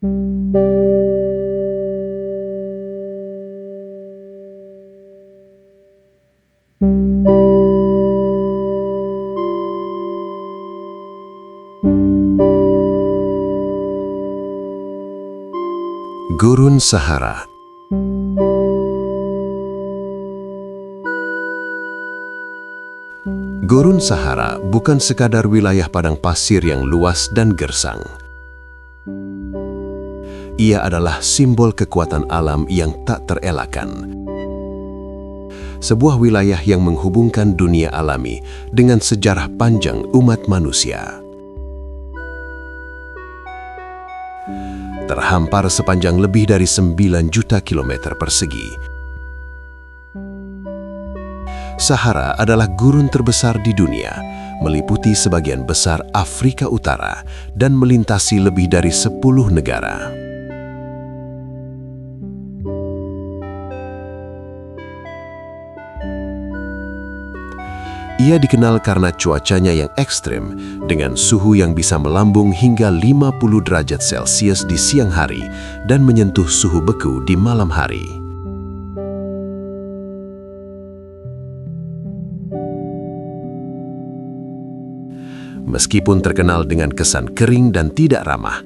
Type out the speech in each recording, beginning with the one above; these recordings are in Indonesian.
Gurun Sahara. Gurun Sahara bukan sekadar wilayah padang pasir yang luas dan gersang. Ia adalah simbol kekuatan alam yang tak terelakkan. Sebuah wilayah yang menghubungkan dunia alami dengan sejarah panjang umat manusia. Terhampar sepanjang lebih dari 9 juta kilometer persegi. Sahara adalah gurun terbesar di dunia, meliputi sebagian besar Afrika Utara dan melintasi lebih dari 10 negara. Ia dikenal karena cuacanya yang ekstrem, dengan suhu yang bisa melambung hingga 50 derajat Celcius di siang hari dan menyentuh suhu beku di malam hari. Meskipun terkenal dengan kesan kering dan tidak ramah,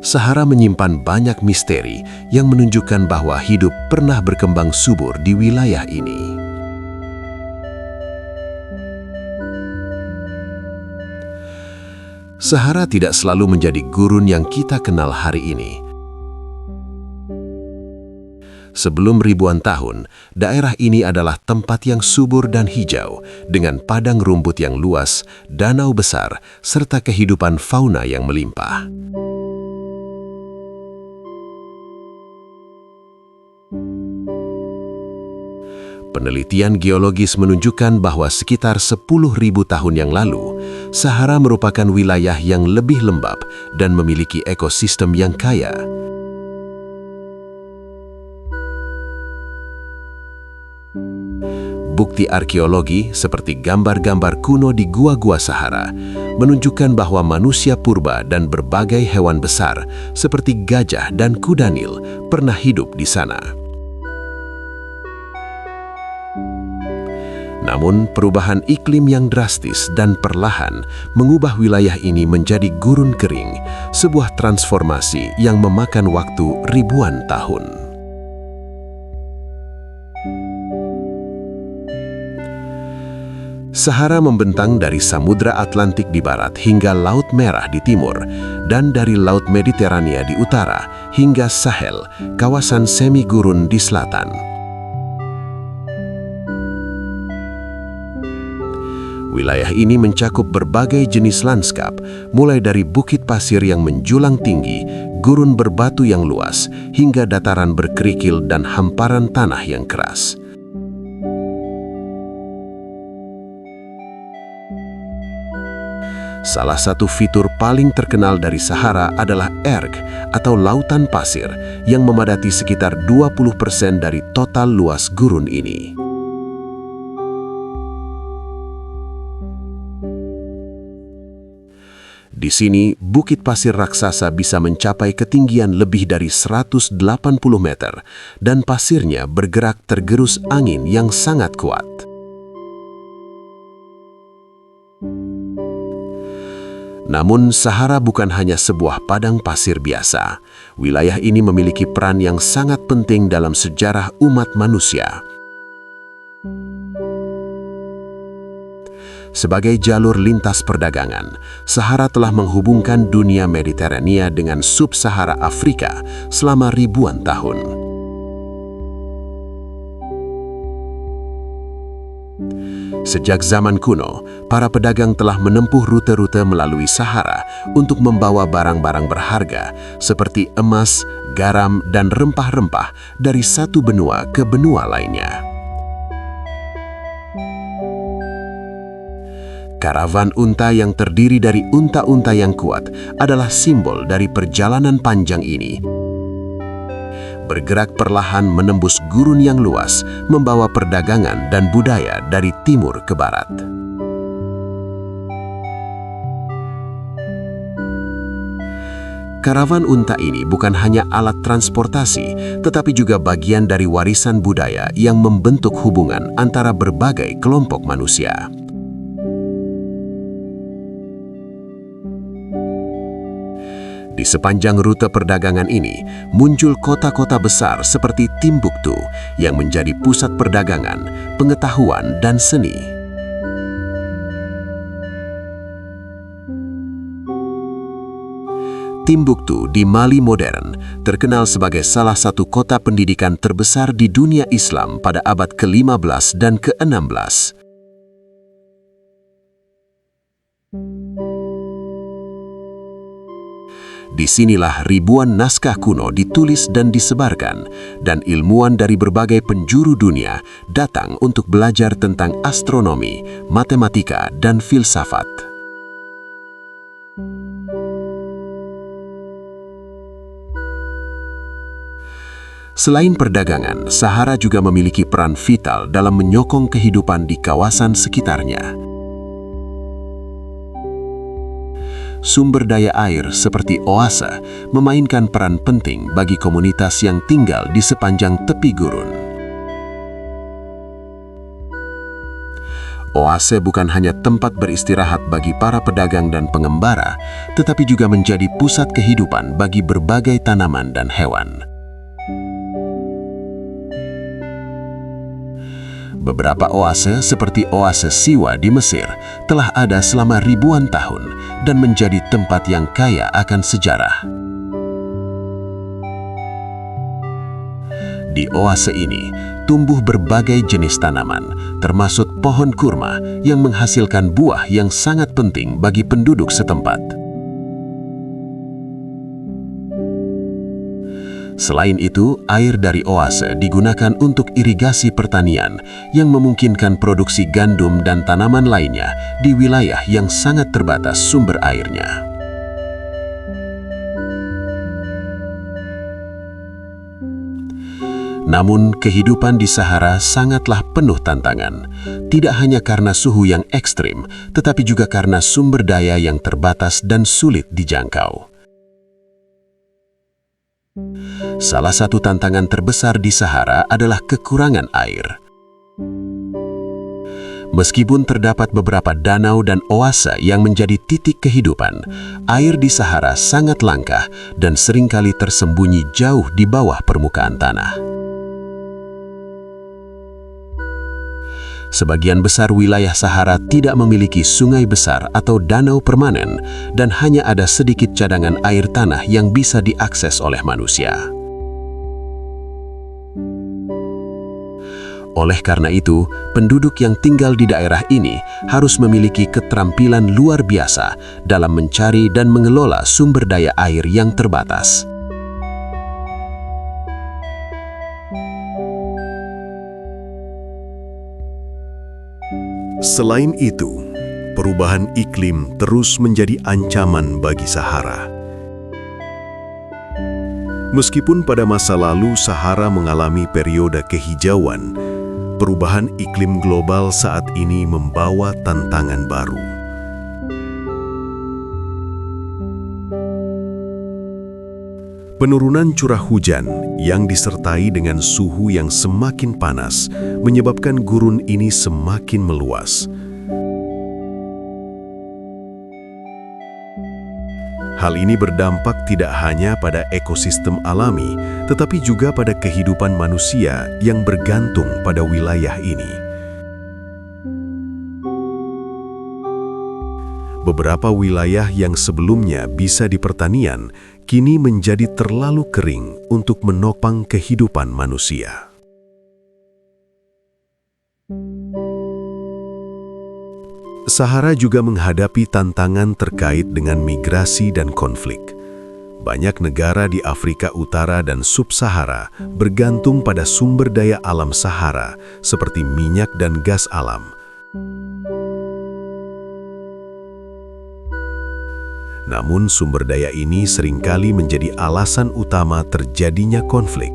Sahara menyimpan banyak misteri yang menunjukkan bahwa hidup pernah berkembang subur di wilayah ini. Sahara tidak selalu menjadi gurun yang kita kenal hari ini. Sebelum ribuan tahun, daerah ini adalah tempat yang subur dan hijau, dengan padang rumput yang luas, danau besar, serta kehidupan fauna yang melimpah. Penelitian geologis menunjukkan bahwa sekitar 10.000 tahun yang lalu, Sahara merupakan wilayah yang lebih lembab dan memiliki ekosistem yang kaya. Bukti arkeologi seperti gambar-gambar kuno di gua-gua Sahara menunjukkan bahwa manusia purba dan berbagai hewan besar seperti gajah dan kuda Nil pernah hidup di sana. Namun, perubahan iklim yang drastis dan perlahan mengubah wilayah ini menjadi gurun kering, sebuah transformasi yang memakan waktu ribuan tahun. Sahara membentang dari Samudra Atlantik di barat hingga Laut Merah di timur, dan dari Laut Mediterania di utara hingga Sahel, kawasan semi-gurun di selatan. Wilayah ini mencakup berbagai jenis lanskap, mulai dari bukit pasir yang menjulang tinggi, gurun berbatu yang luas, hingga dataran berkerikil dan hamparan tanah yang keras. Salah satu fitur paling terkenal dari Sahara adalah erg atau lautan pasir yang memadati sekitar 20% dari total luas gurun ini. Di sini, bukit pasir raksasa bisa mencapai ketinggian lebih dari 180 meter dan pasirnya bergerak tergerus angin yang sangat kuat. Namun, Sahara bukan hanya sebuah padang pasir biasa. Wilayah ini memiliki peran yang sangat penting dalam sejarah umat manusia. Sebagai jalur lintas perdagangan, Sahara telah menghubungkan dunia Mediterania dengan sub-Sahara Afrika selama ribuan tahun. Sejak zaman kuno, para pedagang telah menempuh rute-rute melalui Sahara untuk membawa barang-barang berharga seperti emas, garam, dan rempah-rempah dari satu benua ke benua lainnya. Karavan unta yang terdiri dari unta-unta yang kuat adalah simbol dari perjalanan panjang ini. Bergerak perlahan menembus gurun yang luas, membawa perdagangan dan budaya dari timur ke barat. Karavan unta ini bukan hanya alat transportasi, tetapi juga bagian dari warisan budaya yang membentuk hubungan antara berbagai kelompok manusia. Di sepanjang rute perdagangan ini, muncul kota-kota besar seperti Timbuktu yang menjadi pusat perdagangan, pengetahuan, dan seni. Timbuktu di Mali modern terkenal sebagai salah satu kota pendidikan terbesar di dunia Islam pada abad ke-15 dan ke-16. Disinilah ribuan naskah kuno ditulis dan disebarkan, dan ilmuwan dari berbagai penjuru dunia datang untuk belajar tentang astronomi, matematika, dan filsafat. Selain perdagangan, Sahara juga memiliki peran vital dalam menyokong kehidupan di kawasan sekitarnya. Sumber daya air seperti oase memainkan peran penting bagi komunitas yang tinggal di sepanjang tepi gurun. Oase bukan hanya tempat beristirahat bagi para pedagang dan pengembara, tetapi juga menjadi pusat kehidupan bagi berbagai tanaman dan hewan. Beberapa oase seperti oase Siwa di Mesir telah ada selama ribuan tahun dan menjadi tempat yang kaya akan sejarah. Di oase ini tumbuh berbagai jenis tanaman, termasuk pohon kurma yang menghasilkan buah yang sangat penting bagi penduduk setempat. Selain itu, air dari oase digunakan untuk irigasi pertanian yang memungkinkan produksi gandum dan tanaman lainnya di wilayah yang sangat terbatas sumber airnya. Namun, kehidupan di Sahara sangatlah penuh tantangan, tidak hanya karena suhu yang ekstrim, tetapi juga karena sumber daya yang terbatas dan sulit dijangkau. Salah satu tantangan terbesar di Sahara adalah kekurangan air. Meskipun terdapat beberapa danau dan oase yang menjadi titik kehidupan, air di Sahara sangat langka dan seringkali tersembunyi jauh di bawah permukaan tanah. Sebagian besar wilayah Sahara tidak memiliki sungai besar atau danau permanen, dan hanya ada sedikit cadangan air tanah yang bisa diakses oleh manusia. Oleh karena itu, penduduk yang tinggal di daerah ini harus memiliki keterampilan luar biasa dalam mencari dan mengelola sumber daya air yang terbatas. Selain itu, perubahan iklim terus menjadi ancaman bagi Sahara. Meskipun pada masa lalu Sahara mengalami periode kehijauan, perubahan iklim global saat ini membawa tantangan baru. Penurunan curah hujan yang disertai dengan suhu yang semakin panas menyebabkan gurun ini semakin meluas. Hal ini berdampak tidak hanya pada ekosistem alami, tetapi juga pada kehidupan manusia yang bergantung pada wilayah ini. Beberapa wilayah yang sebelumnya bisa di pertanian, kini menjadi terlalu kering untuk menopang kehidupan manusia. Sahara juga menghadapi tantangan terkait dengan migrasi dan konflik. Banyak negara di Afrika Utara dan Sub-Sahara bergantung pada sumber daya alam Sahara seperti minyak dan gas alam. Namun sumber daya ini seringkali menjadi alasan utama terjadinya konflik.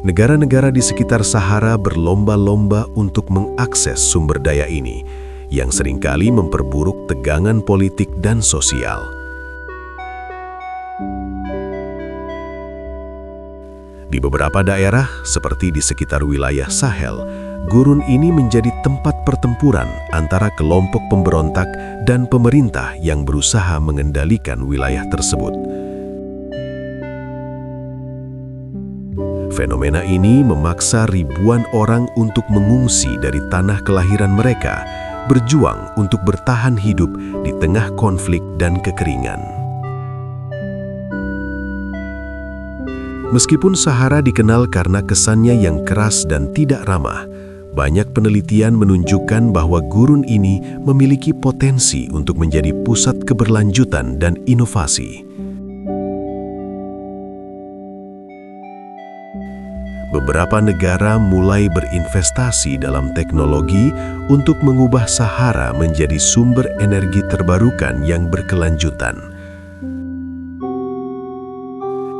Negara-negara di sekitar Sahara berlomba-lomba untuk mengakses sumber daya ini, yang seringkali memperburuk tegangan politik dan sosial. Di beberapa daerah, seperti di sekitar wilayah Sahel, gurun ini menjadi tempat pertempuran antara kelompok pemberontak dan pemerintah yang berusaha mengendalikan wilayah tersebut. Fenomena ini memaksa ribuan orang untuk mengungsi dari tanah kelahiran mereka, berjuang untuk bertahan hidup di tengah konflik dan kekeringan. Meskipun Sahara dikenal karena kesannya yang keras dan tidak ramah, banyak penelitian menunjukkan bahwa gurun ini memiliki potensi untuk menjadi pusat keberlanjutan dan inovasi. Beberapa negara mulai berinvestasi dalam teknologi untuk mengubah Sahara menjadi sumber energi terbarukan yang berkelanjutan.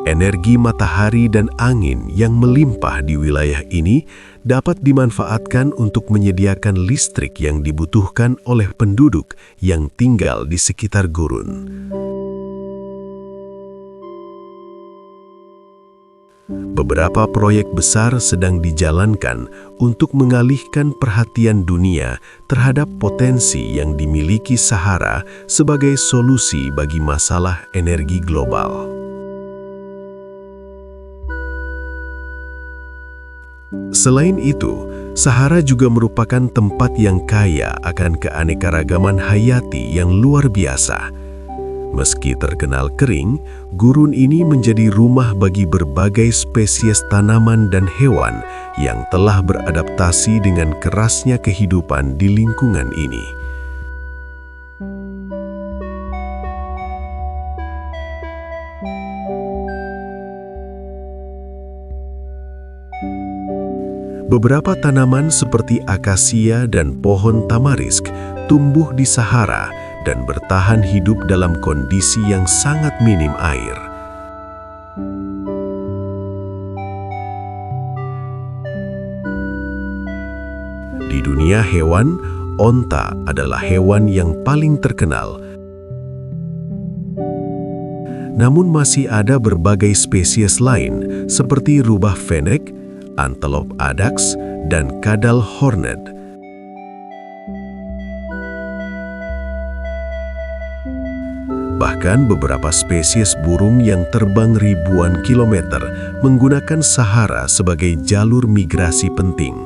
Energi matahari dan angin yang melimpah di wilayah ini dapat dimanfaatkan untuk menyediakan listrik yang dibutuhkan oleh penduduk yang tinggal di sekitar gurun. Beberapa proyek besar sedang dijalankan untuk mengalihkan perhatian dunia terhadap potensi yang dimiliki Sahara sebagai solusi bagi masalah energi global. Selain itu, Sahara juga merupakan tempat yang kaya akan keanekaragaman hayati yang luar biasa. Meski terkenal kering, gurun ini menjadi rumah bagi berbagai spesies tanaman dan hewan yang telah beradaptasi dengan kerasnya kehidupan di lingkungan ini. Beberapa tanaman seperti akasia dan pohon tamarisk tumbuh di Sahara dan bertahan hidup dalam kondisi yang sangat minim air. Di dunia hewan, onta adalah hewan yang paling terkenal. Namun masih ada berbagai spesies lain seperti rubah fennec, antelope addax, dan kadal horned. Bahkan beberapa spesies burung yang terbang ribuan kilometer menggunakan Sahara sebagai jalur migrasi penting.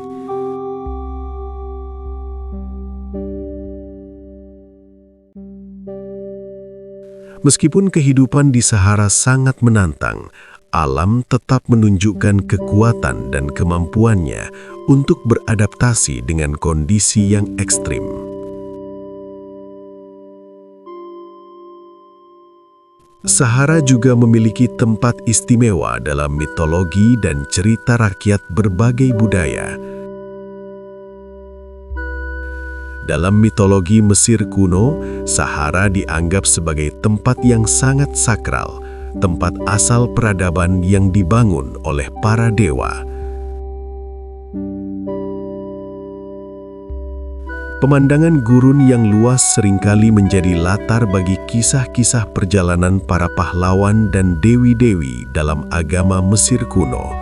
Meskipun kehidupan di Sahara sangat menantang, alam tetap menunjukkan kekuatan dan kemampuannya untuk beradaptasi dengan kondisi yang ekstrim. Sahara juga memiliki tempat istimewa dalam mitologi dan cerita rakyat berbagai budaya. Dalam mitologi Mesir kuno, Sahara dianggap sebagai tempat yang sangat sakral, tempat asal peradaban yang dibangun oleh para dewa. Pemandangan gurun yang luas seringkali menjadi latar bagi kisah-kisah perjalanan para pahlawan dan dewi-dewi dalam agama Mesir kuno.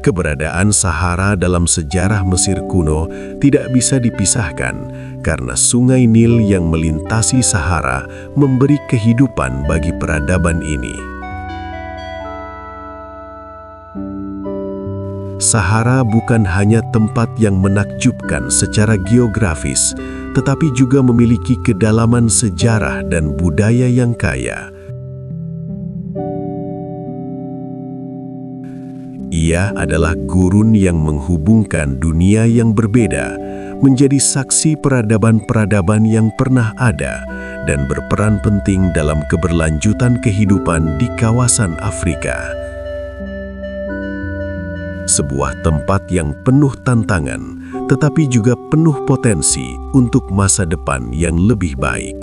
Keberadaan Sahara dalam sejarah Mesir kuno tidak bisa dipisahkan karena Sungai Nil yang melintasi Sahara memberi kehidupan bagi peradaban ini. Sahara bukan hanya tempat yang menakjubkan secara geografis, tetapi juga memiliki kedalaman sejarah dan budaya yang kaya. Ia adalah gurun yang menghubungkan dunia yang berbeda, menjadi saksi peradaban-peradaban yang pernah ada dan berperan penting dalam keberlanjutan kehidupan di kawasan Afrika. Sebuah tempat yang penuh tantangan, tetapi juga penuh potensi untuk masa depan yang lebih baik.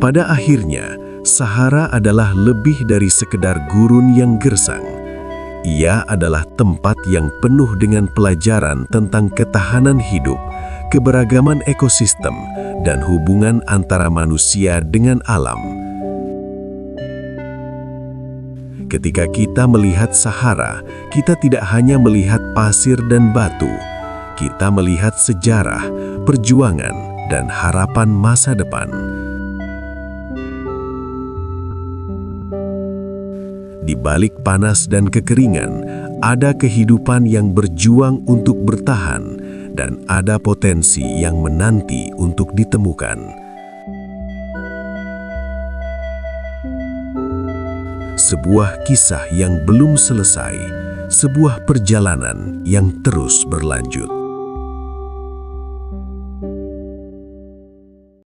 Pada akhirnya, Sahara adalah lebih dari sekedar gurun yang gersang. Ia adalah tempat yang penuh dengan pelajaran tentang ketahanan hidup, keberagaman ekosistem, dan hubungan antara manusia dengan alam. Ketika kita melihat Sahara, kita tidak hanya melihat pasir dan batu. Kita melihat sejarah, perjuangan, dan harapan masa depan. Di balik panas dan kekeringan, ada kehidupan yang berjuang untuk bertahan, dan ada potensi yang menanti untuk ditemukan. Sebuah kisah yang belum selesai, sebuah perjalanan yang terus berlanjut.